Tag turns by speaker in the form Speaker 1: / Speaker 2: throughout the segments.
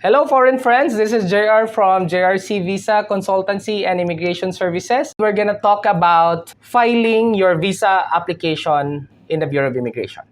Speaker 1: Hello, foreign friends. This is JR from JRC Visa Consultancy and Immigration Services. We're going to talk about filing your visa application in the Bureau of Immigration.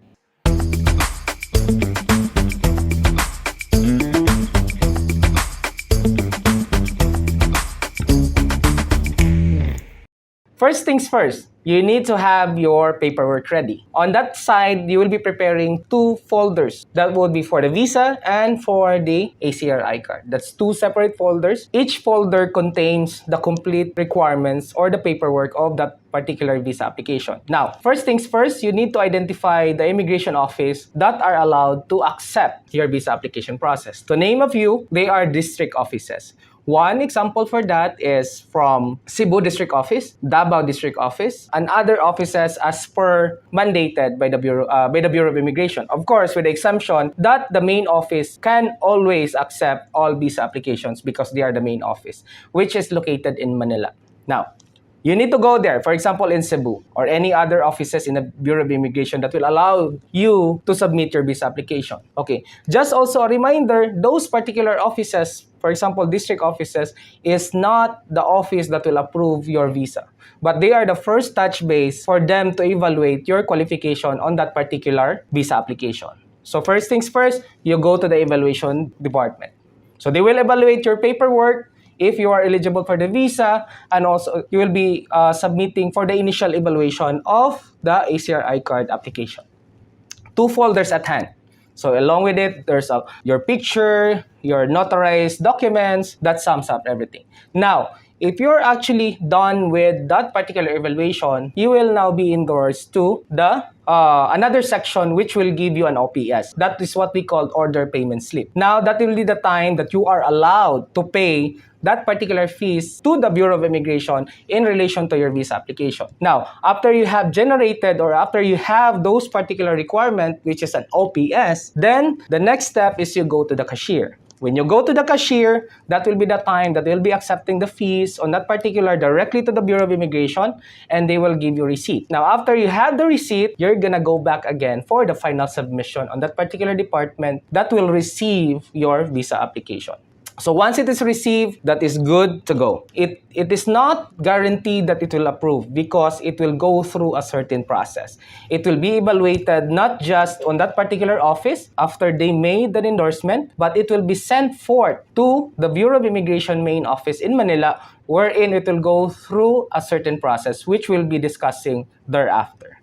Speaker 1: First things first, you need to have your paperwork ready. On that side, you will be preparing two folders. That would be for the visa and for the ACRI card. That's two separate folders. Each folder contains the complete requirements or the paperwork of that particular visa application. Now, first things first, you need to identify the immigration office that are allowed to accept your visa application process. To name a few, they are district offices. One example for that is from Cebu District Office, Davao District Office, and other offices as per mandated by the Bureau of Immigration. Of course, with the exemption that the main office can always accept all visa applications because they are the main office, which is located in Manila. Now, you need to go there, for example, in Cebu or any other offices in the Bureau of Immigration that will allow you to submit your visa application. Okay, just also a reminder, those particular offices, for example, district offices, is not the office that will approve your visa. But they are the first touch base for them to evaluate your qualification on that particular visa application. So first things first, you go to the evaluation department. So they will evaluate your paperwork, if you are eligible for the visa, and also you will be submitting for the initial evaluation of the ACRI card application. Two folders at hand. So along with it, there's your picture, your notarized documents, that sums up everything. Now, if you're actually done with that particular evaluation, you will now be endorsed to the another section which will give you an OPS. That is what we call order payment slip. Now, that will be the time that you are allowed to pay that particular fees to the Bureau of Immigration in relation to your visa application. Now, after you have generated or after you have those particular requirements, which is an OPS, then the next step is you go to the cashier. When you go to the cashier, that will be the time that they'll be accepting the fees on that particular directly to the Bureau of Immigration, and they will give you receipt. Now, after you have the receipt, you're gonna go back again for the final submission on that particular department that will receive your visa application. So once it is received, that is good to go. It is not guaranteed that it will approve because it will go through a certain process. It will be evaluated not just on that particular office after they made the endorsement, but it will be sent forth to the Bureau of Immigration main office in Manila, wherein it will go through a certain process, which we'll be discussing thereafter.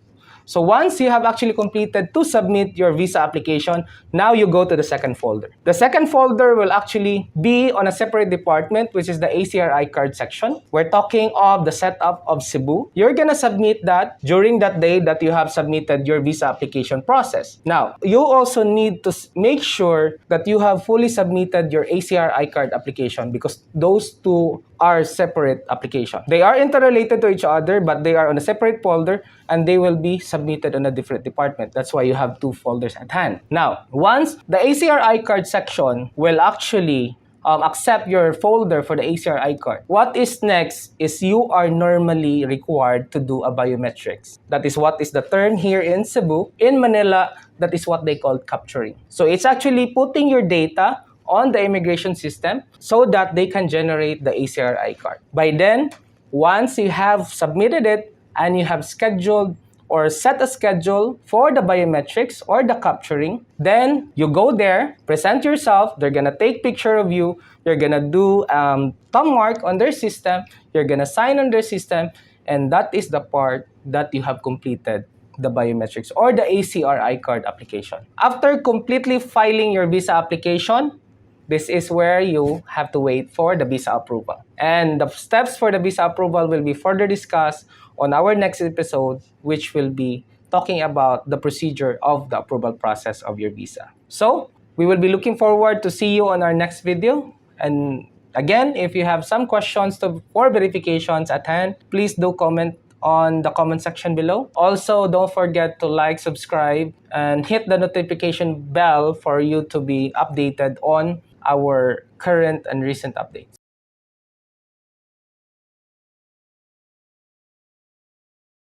Speaker 1: So once you have actually completed to submit your visa application, now you go to the second folder. The second folder will actually be on a separate department, which is the ACRI card section. We're talking of the setup of Cebu. You're gonna submit that during that day that you have submitted your visa application process. Now, you also need to make sure that you have fully submitted your ACRI card application because those two are separate applications. They are interrelated to each other, but they are on a separate folder and they will be submitted on a different department. That's why you have two folders at hand. Now, once the ACRI card section will actually accept your folder for the ACRI card, what is next is you are normally required to do a biometrics. That is what is the term here in Cebu. In Manila, that is what they call capturing. So it's actually putting your data on the immigration system so that they can generate the ACRI card. By then, once you have submitted it and you have scheduled or set a schedule for the biometrics or the capturing, then you go there, present yourself, they're gonna take picture of you, you're gonna do thumb mark on their system, you're gonna sign on their system, and that is the part that you have completed the biometrics or the ACRI card application. After completely filing your visa application, this is where you have to wait for the visa approval. And the steps for the visa approval will be further discussed on our next episode, which will be talking about the procedure of the approval process of your visa. So, we will be looking forward to see you on our next video. And again, if you have some questions for verifications at hand, please do comment on the comment section below. Also, don't forget to like, subscribe, and hit the notification bell for you to be updated on our current and recent updates.